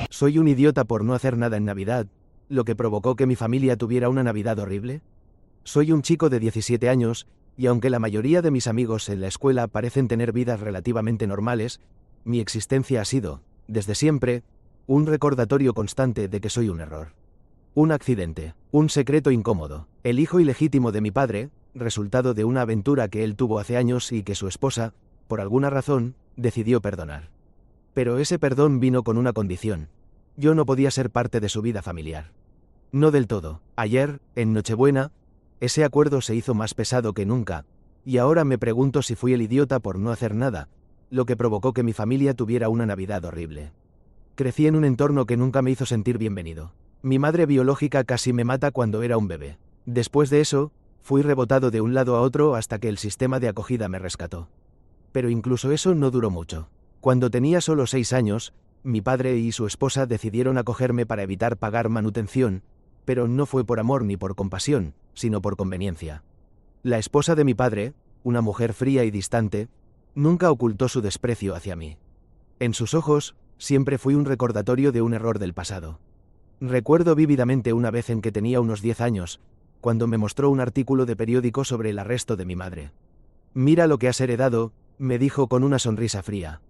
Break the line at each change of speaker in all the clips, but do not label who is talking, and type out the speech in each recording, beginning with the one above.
¿Soy un idiota por no hacer nada en Navidad, lo que provocó que mi familia tuviera una Navidad horrible? Soy un chico de 17 años, y aunque la mayoría de mis amigos en la escuela parecen tener vidas relativamente normales, mi existencia ha sido, desde siempre, un recordatorio constante de que soy un error. Un accidente, un secreto incómodo, el hijo ilegítimo de mi padre, resultado de una aventura que él tuvo hace años y que su esposa, por alguna razón, decidió perdonar. Pero ese perdón vino con una condición. Yo no podía ser parte de su vida familiar. No del todo. Ayer, en Nochebuena, ese acuerdo se hizo más pesado que nunca, y ahora me pregunto si fui el idiota por no hacer nada, lo que provocó que mi familia tuviera una Navidad horrible. Crecí en un entorno que nunca me hizo sentir bienvenido. Mi madre biológica casi me mata cuando era un bebé. Después de eso, fui rebotado de un lado a otro hasta que el sistema de acogida me rescató. Pero incluso eso no duró mucho. Cuando tenía solo 6 años, mi padre y su esposa decidieron acogerme para evitar pagar manutención, pero no fue por amor ni por compasión, sino por conveniencia. La esposa de mi padre, una mujer fría y distante, nunca ocultó su desprecio hacia mí. En sus ojos, siempre fui un recordatorio de un error del pasado. Recuerdo vívidamente una vez en que tenía unos 10 años, cuando me mostró un artículo de periódico sobre el arresto de mi madre. «Mira lo que has heredado», me dijo con una sonrisa fría.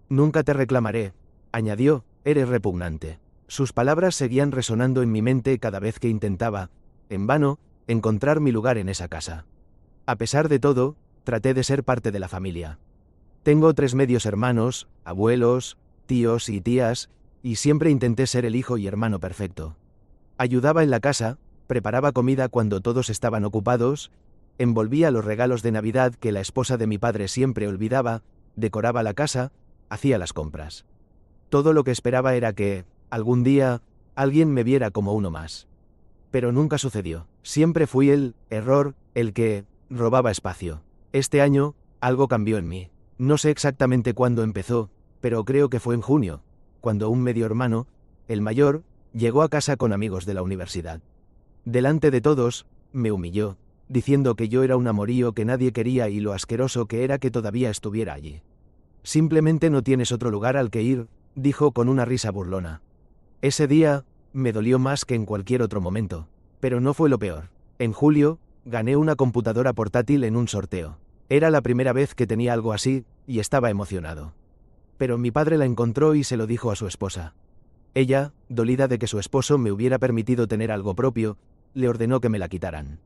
«Nunca te reclamaré», añadió, «eres repugnante». Sus palabras seguían resonando en mi mente cada vez que intentaba, en vano, encontrar mi lugar en esa casa. A pesar de todo, traté de ser parte de la familia. Tengo 3 medios hermanos, abuelos, tíos y tías, y siempre intenté ser el hijo y hermano perfecto. Ayudaba en la casa, preparaba comida cuando todos estaban ocupados, envolvía los regalos de Navidad que la esposa de mi padre siempre olvidaba, decoraba la casa, hacía las compras. Todo lo que esperaba era que, algún día, alguien me viera como uno más. Pero nunca sucedió. Siempre fui el error, el que robaba espacio. Este año, algo cambió en mí. No sé exactamente cuándo empezó, pero creo que fue en junio, cuando un medio hermano, el mayor, llegó a casa con amigos de la universidad. Delante de todos, me humilló, diciendo que yo era un amorío que nadie quería y lo asqueroso que era que todavía estuviera allí. «Simplemente no tienes otro lugar al que ir», dijo con una risa burlona. Ese día, me dolió más que en cualquier otro momento, pero no fue lo peor. En julio, gané una computadora portátil en un sorteo. Era la primera vez que tenía algo así, y estaba emocionado. Pero mi padre la encontró y se lo dijo a su esposa. Ella, dolida de que su esposo me hubiera permitido tener algo propio, le ordenó que me la quitaran.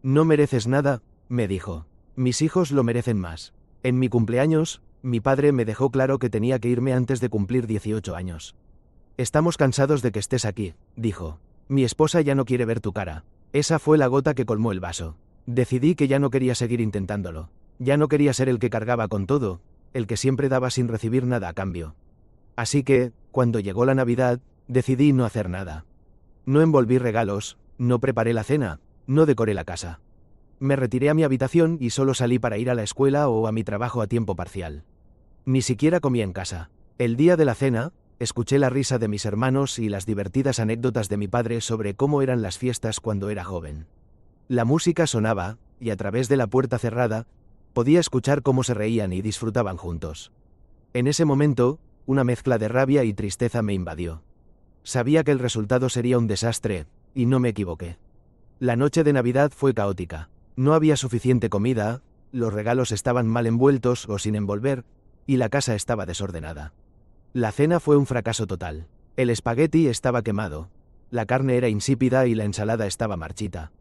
«No mereces nada», me dijo. «Mis hijos lo merecen más». En mi cumpleaños, mi padre me dejó claro que tenía que irme antes de cumplir 18 años. «Estamos cansados de que estés aquí», dijo. «Mi esposa ya no quiere ver tu cara». Esa fue la gota que colmó el vaso. Decidí que ya no quería seguir intentándolo. Ya no quería ser el que cargaba con todo, el que siempre daba sin recibir nada a cambio. Así que, cuando llegó la Navidad, decidí no hacer nada. No envolví regalos, no preparé la cena, no decoré la casa. Me retiré a mi habitación y solo salí para ir a la escuela o a mi trabajo a tiempo parcial. Ni siquiera comí en casa. El día de la cena, escuché la risa de mis hermanos y las divertidas anécdotas de mi padre sobre cómo eran las fiestas cuando era joven. La música sonaba, y a través de la puerta cerrada, podía escuchar cómo se reían y disfrutaban juntos. En ese momento, una mezcla de rabia y tristeza me invadió. Sabía que el resultado sería un desastre, y no me equivoqué. La noche de Navidad fue caótica. No había suficiente comida, los regalos estaban mal envueltos o sin envolver, y la casa estaba desordenada. La cena fue un fracaso total. El espagueti estaba quemado, la carne era insípida y la ensalada estaba marchita.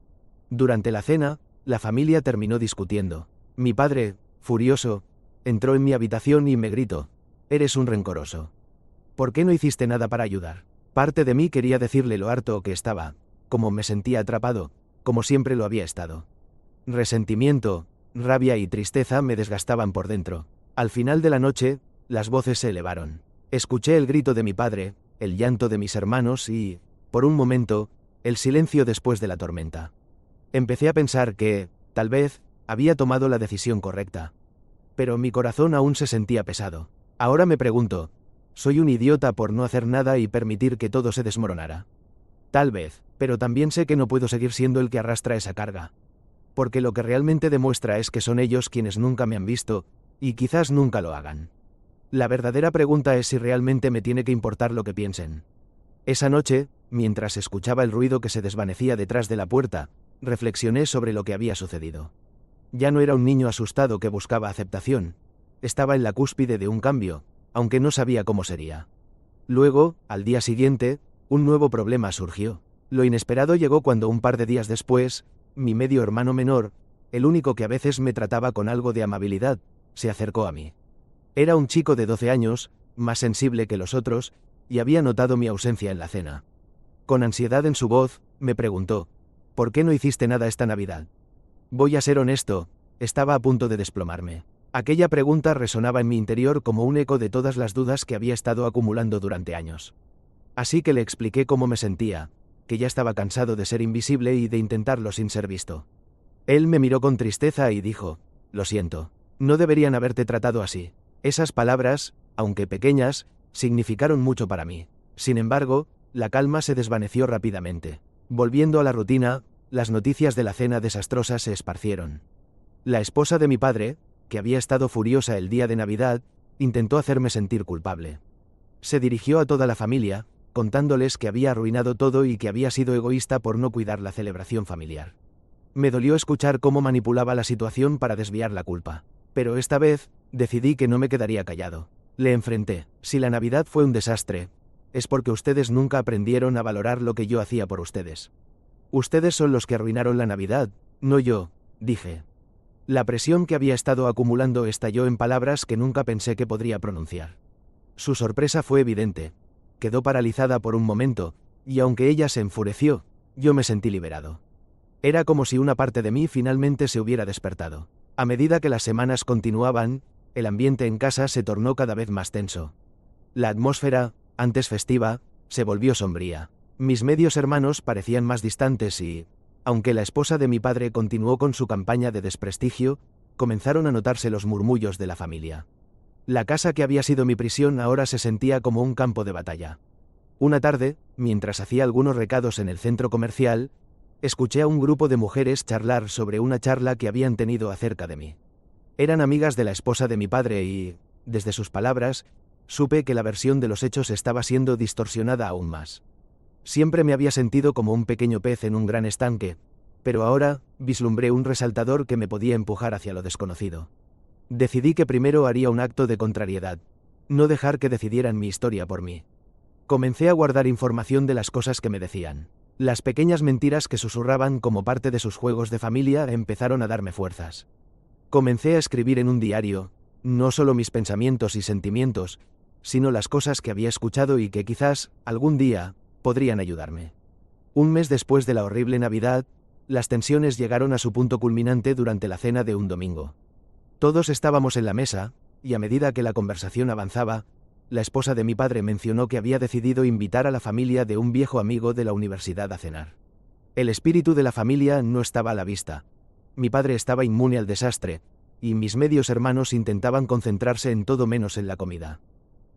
Durante la cena, la familia terminó discutiendo. Mi padre, furioso, entró en mi habitación y me gritó: «Eres un rencoroso. ¿Por qué no hiciste nada para ayudar?». Parte de mí quería decirle lo harto que estaba, como me sentía atrapado, como siempre lo había estado. Resentimiento, rabia y tristeza me desgastaban por dentro. Al final de la noche, las voces se elevaron. Escuché el grito de mi padre, el llanto de mis hermanos y, por un momento, el silencio después de la tormenta. Empecé a pensar que, tal vez, había tomado la decisión correcta. Pero mi corazón aún se sentía pesado. Ahora me pregunto, ¿soy un idiota por no hacer nada y permitir que todo se desmoronara? Tal vez, pero también sé que no puedo seguir siendo el que arrastra esa carga. Porque lo que realmente demuestra es que son ellos quienes nunca me han visto, y quizás nunca lo hagan. La verdadera pregunta es si realmente me tiene que importar lo que piensen. Esa noche, mientras escuchaba el ruido que se desvanecía detrás de la puerta, reflexioné sobre lo que había sucedido. Ya no era un niño asustado que buscaba aceptación. Estaba en la cúspide de un cambio, aunque no sabía cómo sería. Luego, al día siguiente, un nuevo problema surgió. Lo inesperado llegó cuando un par de días después, mi medio hermano menor, el único que a veces me trataba con algo de amabilidad, se acercó a mí. Era un chico de 12 años, más sensible que los otros, y había notado mi ausencia en la cena. Con ansiedad en su voz, me preguntó, ¿por qué no hiciste nada esta Navidad? Voy a ser honesto, estaba a punto de desplomarme. Aquella pregunta resonaba en mi interior como un eco de todas las dudas que había estado acumulando durante años. Así que le expliqué cómo me sentía, que ya estaba cansado de ser invisible y de intentarlo sin ser visto. Él me miró con tristeza y dijo, lo siento, no deberían haberte tratado así. Esas palabras, aunque pequeñas, significaron mucho para mí. Sin embargo, la calma se desvaneció rápidamente. Volviendo a la rutina, las noticias de la cena desastrosa se esparcieron. La esposa de mi padre, que había estado furiosa el día de Navidad, intentó hacerme sentir culpable. Se dirigió a toda la familia, contándoles que había arruinado todo y que había sido egoísta por no cuidar la celebración familiar. Me dolió escuchar cómo manipulaba la situación para desviar la culpa. Pero esta vez, decidí que no me quedaría callado. Le enfrenté. Si la Navidad fue un desastre, es porque ustedes nunca aprendieron a valorar lo que yo hacía por ustedes. Ustedes son los que arruinaron la Navidad, no yo, dije. La presión que había estado acumulando estalló en palabras que nunca pensé que podría pronunciar. Su sorpresa fue evidente. Quedó paralizada por un momento, y aunque ella se enfureció, yo me sentí liberado. Era como si una parte de mí finalmente se hubiera despertado. A medida que las semanas continuaban, el ambiente en casa se tornó cada vez más tenso. La atmósfera, antes festiva, se volvió sombría. Mis medios hermanos parecían más distantes y, aunque la esposa de mi padre continuó con su campaña de desprestigio, comenzaron a notarse los murmullos de la familia. La casa que había sido mi prisión ahora se sentía como un campo de batalla. Una tarde, mientras hacía algunos recados en el centro comercial, escuché a un grupo de mujeres charlar sobre una charla que habían tenido acerca de mí. Eran amigas de la esposa de mi padre y, desde sus palabras, supe que la versión de los hechos estaba siendo distorsionada aún más. Siempre me había sentido como un pequeño pez en un gran estanque, pero ahora vislumbré un resaltador que me podía empujar hacia lo desconocido. Decidí que primero haría un acto de contrariedad, no dejar que decidieran mi historia por mí. Comencé a guardar información de las cosas que me decían. Las pequeñas mentiras que susurraban como parte de sus juegos de familia empezaron a darme fuerzas. Comencé a escribir en un diario, no solo mis pensamientos y sentimientos, sino las cosas que había escuchado y que quizás, algún día, podrían ayudarme. Un mes después de la horrible Navidad, las tensiones llegaron a su punto culminante durante la cena de un domingo. Todos estábamos en la mesa, y a medida que la conversación avanzaba, la esposa de mi padre mencionó que había decidido invitar a la familia de un viejo amigo de la universidad a cenar. El espíritu de la familia no estaba a la vista. Mi padre estaba inmune al desastre, y mis medios hermanos intentaban concentrarse en todo menos en la comida.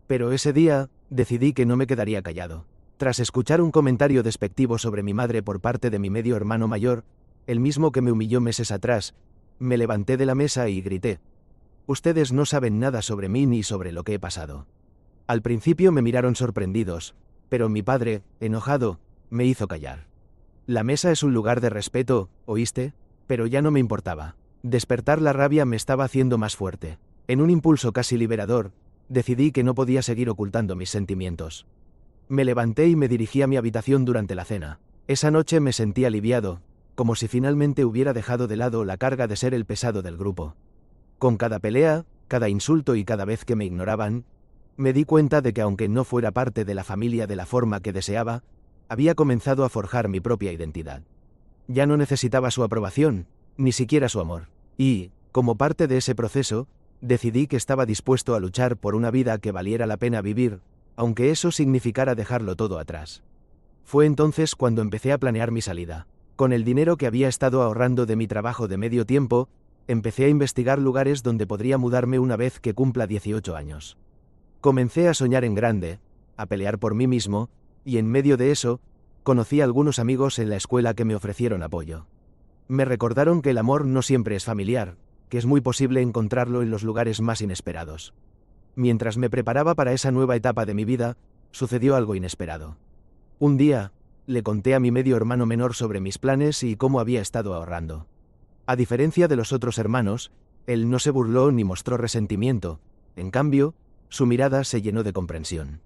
Pero ese día, decidí que no me quedaría callado. Tras escuchar un comentario despectivo sobre mi madre por parte de mi medio hermano mayor, el mismo que me humilló meses atrás, me levanté de la mesa y grité: «Ustedes no saben nada sobre mí ni sobre lo que he pasado». Al principio me miraron sorprendidos, pero mi padre, enojado, me hizo callar. «La mesa es un lugar de respeto, ¿oíste?». Pero ya no me importaba. Despertar la rabia me estaba haciendo más fuerte. En un impulso casi liberador, decidí que no podía seguir ocultando mis sentimientos. Me levanté y me dirigí a mi habitación durante la cena. Esa noche me sentí aliviado, como si finalmente hubiera dejado de lado la carga de ser el pesado del grupo. Con cada pelea, cada insulto y cada vez que me ignoraban, me di cuenta de que aunque no fuera parte de la familia de la forma que deseaba, había comenzado a forjar mi propia identidad. Ya no necesitaba su aprobación, ni siquiera su amor. Y, como parte de ese proceso, decidí que estaba dispuesto a luchar por una vida que valiera la pena vivir, aunque eso significara dejarlo todo atrás. Fue entonces cuando empecé a planear mi salida. Con el dinero que había estado ahorrando de mi trabajo de medio tiempo, empecé a investigar lugares donde podría mudarme una vez que cumpla 18 años. Comencé a soñar en grande, a pelear por mí mismo, y en medio de eso, conocí a algunos amigos en la escuela que me ofrecieron apoyo. Me recordaron que el amor no siempre es familiar, que es muy posible encontrarlo en los lugares más inesperados. Mientras me preparaba para esa nueva etapa de mi vida, sucedió algo inesperado. Un día, le conté a mi medio hermano menor sobre mis planes y cómo había estado ahorrando. A diferencia de los otros hermanos, él no se burló ni mostró resentimiento. En cambio, su mirada se llenó de comprensión.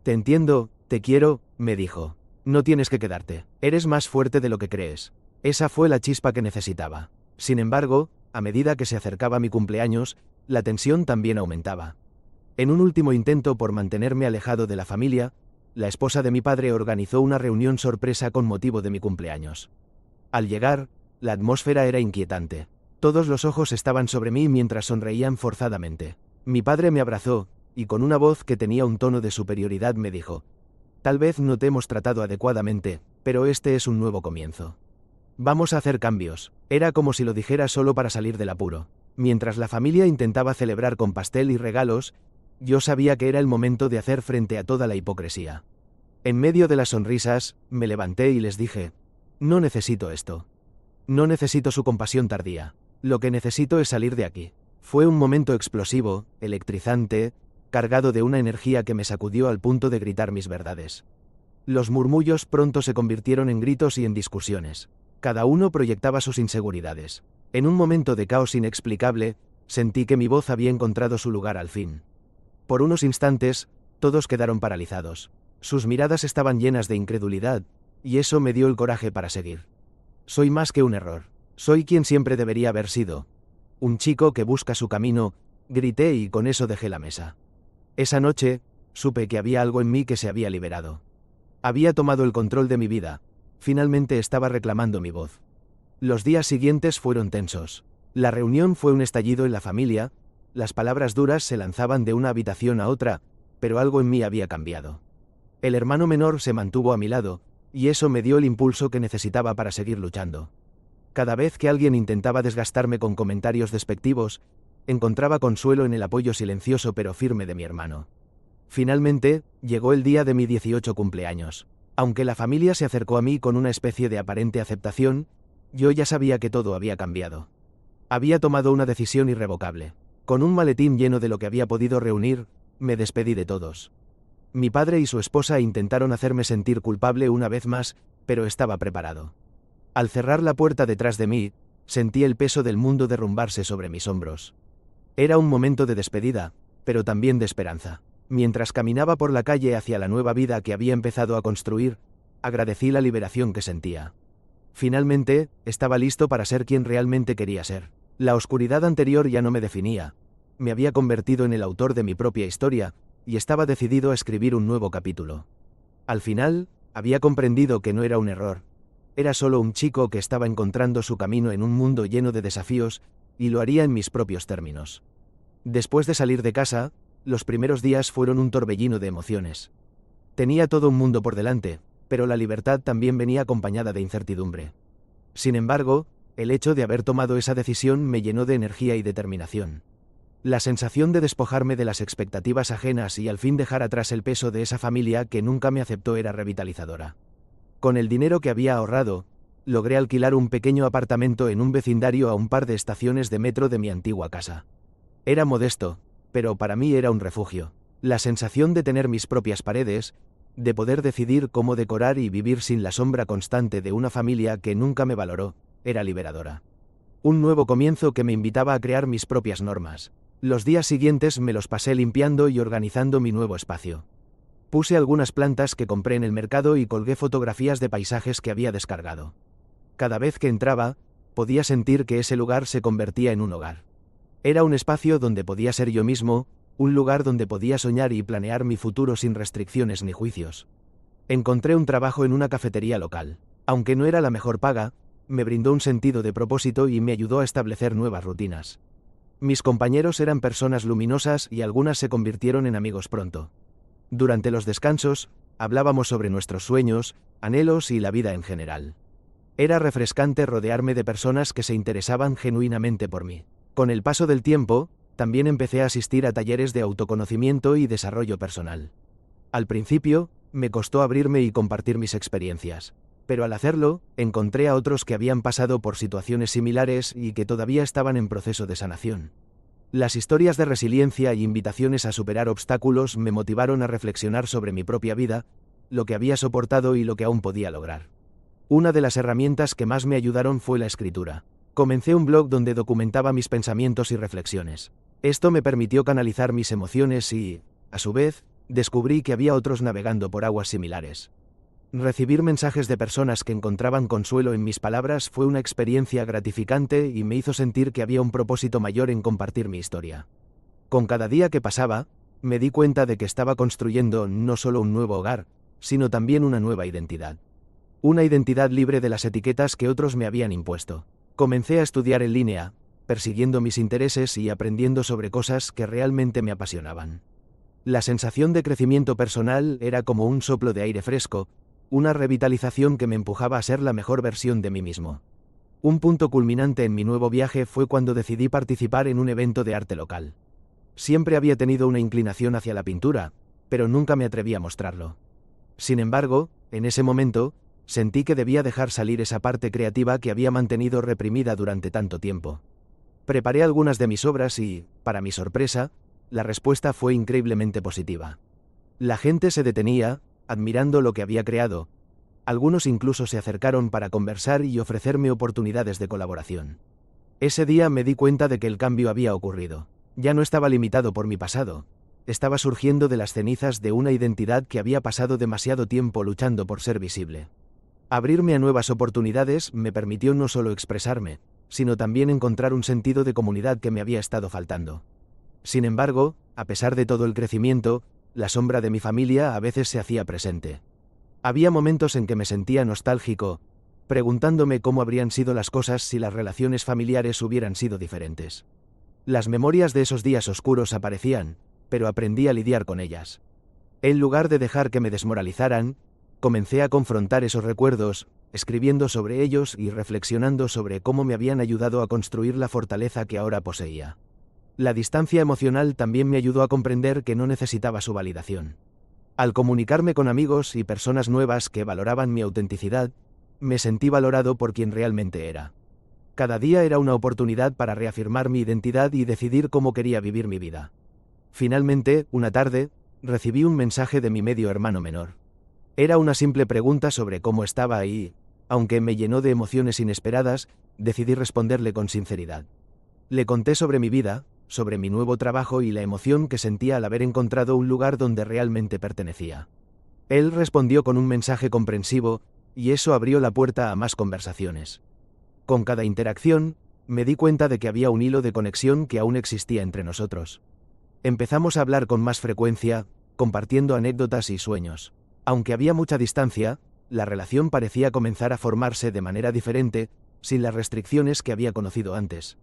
«Te entiendo, te quiero», me dijo. «No tienes que quedarte. Eres más fuerte de lo que crees». Esa fue la chispa que necesitaba. Sin embargo, a medida que se acercaba mi cumpleaños, la tensión también aumentaba. En un último intento por mantenerme alejado de la familia, la esposa de mi padre organizó una reunión sorpresa con motivo de mi cumpleaños. Al llegar, la atmósfera era inquietante. Todos los ojos estaban sobre mí mientras sonreían forzadamente. Mi padre me abrazó, y con una voz que tenía un tono de superioridad me dijo: «Tal vez no te hemos tratado adecuadamente, pero este es un nuevo comienzo. Vamos a hacer cambios». Era como si lo dijera solo para salir del apuro. Mientras la familia intentaba celebrar con pastel y regalos, yo sabía que era el momento de hacer frente a toda la hipocresía. En medio de las sonrisas, me levanté y les dije: «No necesito esto. No necesito su compasión tardía. Lo que necesito es salir de aquí». Fue un momento explosivo, electrizante, cargado de una energía que me sacudió al punto de gritar mis verdades. Los murmullos pronto se convirtieron en gritos y en discusiones. Cada uno proyectaba sus inseguridades. En un momento de caos inexplicable, sentí que mi voz había encontrado su lugar al fin. Por unos instantes, todos quedaron paralizados. Sus miradas estaban llenas de incredulidad, y eso me dio el coraje para seguir. Soy más que un error. Soy quien siempre debería haber sido. Un chico que busca su camino, grité y con eso dejé la mesa. Esa noche, supe que había algo en mí que se había liberado. Había tomado el control de mi vida. Finalmente estaba reclamando mi voz. Los días siguientes fueron tensos. La reunión fue un estallido en la familia, las palabras duras se lanzaban de una habitación a otra, pero algo en mí había cambiado. El hermano menor se mantuvo a mi lado, y eso me dio el impulso que necesitaba para seguir luchando. Cada vez que alguien intentaba desgastarme con comentarios despectivos, encontraba consuelo en el apoyo silencioso pero firme de mi hermano. Finalmente, llegó el día de mi 18 cumpleaños. Aunque la familia se acercó a mí con una especie de aparente aceptación, yo ya sabía que todo había cambiado. Había tomado una decisión irrevocable. Con un maletín lleno de lo que había podido reunir, me despedí de todos. Mi padre y su esposa intentaron hacerme sentir culpable una vez más, pero estaba preparado. Al cerrar la puerta detrás de mí, sentí el peso del mundo derrumbarse sobre mis hombros. Era un momento de despedida, pero también de esperanza. Mientras caminaba por la calle hacia la nueva vida que había empezado a construir, agradecí la liberación que sentía. Finalmente, estaba listo para ser quien realmente quería ser. La oscuridad anterior ya no me definía. Me había convertido en el autor de mi propia historia, y estaba decidido a escribir un nuevo capítulo. Al final, había comprendido que no era un error. Era solo un chico que estaba encontrando su camino en un mundo lleno de desafíos, y lo haría en mis propios términos. Después de salir de casa, los primeros días fueron un torbellino de emociones. Tenía todo un mundo por delante, pero la libertad también venía acompañada de incertidumbre. Sin embargo, el hecho de haber tomado esa decisión me llenó de energía y determinación. La sensación de despojarme de las expectativas ajenas y al fin dejar atrás el peso de esa familia que nunca me aceptó era revitalizadora. Con el dinero que había ahorrado, logré alquilar un pequeño apartamento en un vecindario a un par de estaciones de metro de mi antigua casa. Era modesto, pero para mí era un refugio. La sensación de tener mis propias paredes, de poder decidir cómo decorar y vivir sin la sombra constante de una familia que nunca me valoró, era liberadora. Un nuevo comienzo que me invitaba a crear mis propias normas. Los días siguientes me los pasé limpiando y organizando mi nuevo espacio. Puse algunas plantas que compré en el mercado y colgué fotografías de paisajes que había descargado. Cada vez que entraba, podía sentir que ese lugar se convertía en un hogar. Era un espacio donde podía ser yo mismo, un lugar donde podía soñar y planear mi futuro sin restricciones ni juicios. Encontré un trabajo en una cafetería local. Aunque no era la mejor paga, me brindó un sentido de propósito y me ayudó a establecer nuevas rutinas. Mis compañeros eran personas luminosas y algunas se convirtieron en amigos pronto. Durante los descansos, hablábamos sobre nuestros sueños, anhelos y la vida en general. Era refrescante rodearme de personas que se interesaban genuinamente por mí. Con el paso del tiempo, también empecé a asistir a talleres de autoconocimiento y desarrollo personal. Al principio, me costó abrirme y compartir mis experiencias, pero al hacerlo, encontré a otros que habían pasado por situaciones similares y que todavía estaban en proceso de sanación. Las historias de resiliencia y invitaciones a superar obstáculos me motivaron a reflexionar sobre mi propia vida, lo que había soportado y lo que aún podía lograr. Una de las herramientas que más me ayudaron fue la escritura. Comencé un blog donde documentaba mis pensamientos y reflexiones. Esto me permitió canalizar mis emociones y, a su vez, descubrí que había otros navegando por aguas similares. Recibir mensajes de personas que encontraban consuelo en mis palabras fue una experiencia gratificante y me hizo sentir que había un propósito mayor en compartir mi historia. Con cada día que pasaba, me di cuenta de que estaba construyendo no solo un nuevo hogar, sino también una nueva identidad. Una identidad libre de las etiquetas que otros me habían impuesto. Comencé a estudiar en línea, persiguiendo mis intereses y aprendiendo sobre cosas que realmente me apasionaban. La sensación de crecimiento personal era como un soplo de aire fresco, una revitalización que me empujaba a ser la mejor versión de mí mismo. Un punto culminante en mi nuevo viaje fue cuando decidí participar en un evento de arte local. Siempre había tenido una inclinación hacia la pintura, pero nunca me atreví a mostrarlo. Sin embargo, en ese momento, sentí que debía dejar salir esa parte creativa que había mantenido reprimida durante tanto tiempo. Preparé algunas de mis obras y, para mi sorpresa, la respuesta fue increíblemente positiva. La gente se detenía, admirando lo que había creado. Algunos incluso se acercaron para conversar y ofrecerme oportunidades de colaboración. Ese día me di cuenta de que el cambio había ocurrido. Ya no estaba limitado por mi pasado. Estaba surgiendo de las cenizas de una identidad que había pasado demasiado tiempo luchando por ser visible. Abrirme a nuevas oportunidades me permitió no solo expresarme, sino también encontrar un sentido de comunidad que me había estado faltando. Sin embargo, a pesar de todo el crecimiento, la sombra de mi familia a veces se hacía presente. Había momentos en que me sentía nostálgico, preguntándome cómo habrían sido las cosas si las relaciones familiares hubieran sido diferentes. Las memorias de esos días oscuros aparecían, pero aprendí a lidiar con ellas. En lugar de dejar que me desmoralizaran, comencé a confrontar esos recuerdos, escribiendo sobre ellos y reflexionando sobre cómo me habían ayudado a construir la fortaleza que ahora poseía. La distancia emocional también me ayudó a comprender que no necesitaba su validación. Al comunicarme con amigos y personas nuevas que valoraban mi autenticidad, me sentí valorado por quien realmente era. Cada día era una oportunidad para reafirmar mi identidad y decidir cómo quería vivir mi vida. Finalmente, una tarde, recibí un mensaje de mi medio hermano menor. Era una simple pregunta sobre cómo estaba y, aunque me llenó de emociones inesperadas, decidí responderle con sinceridad. Le conté sobre mi vida, sobre mi nuevo trabajo y la emoción que sentía al haber encontrado un lugar donde realmente pertenecía. Él respondió con un mensaje comprensivo, y eso abrió la puerta a más conversaciones. Con cada interacción, me di cuenta de que había un hilo de conexión que aún existía entre nosotros. Empezamos a hablar con más frecuencia, compartiendo anécdotas y sueños. Aunque había mucha distancia, la relación parecía comenzar a formarse de manera diferente, sin las restricciones que había conocido antes.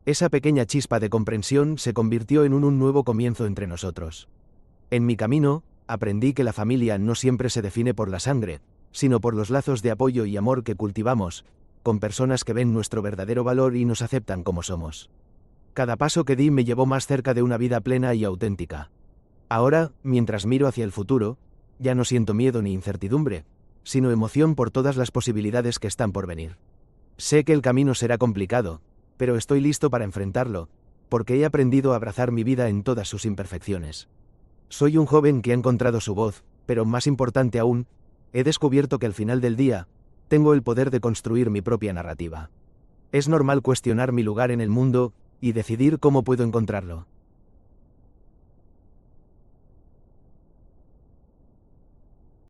Esa pequeña chispa de comprensión se convirtió en un nuevo comienzo entre nosotros. En mi camino, aprendí que la familia no siempre se define por la sangre, sino por los lazos de apoyo y amor que cultivamos, con personas que ven nuestro verdadero valor y nos aceptan como somos. Cada paso que di me llevó más cerca de una vida plena y auténtica. Ahora, mientras miro hacia el futuro, ya no siento miedo ni incertidumbre, sino emoción por todas las posibilidades que están por venir. Sé que el camino será complicado, pero estoy listo para enfrentarlo, porque he aprendido a abrazar mi vida en todas sus imperfecciones. Soy un joven que ha encontrado su voz, pero más importante aún, he descubierto que al final del día, tengo el poder de construir mi propia narrativa. Es normal cuestionar mi lugar en el mundo, y decidir cómo puedo encontrarlo.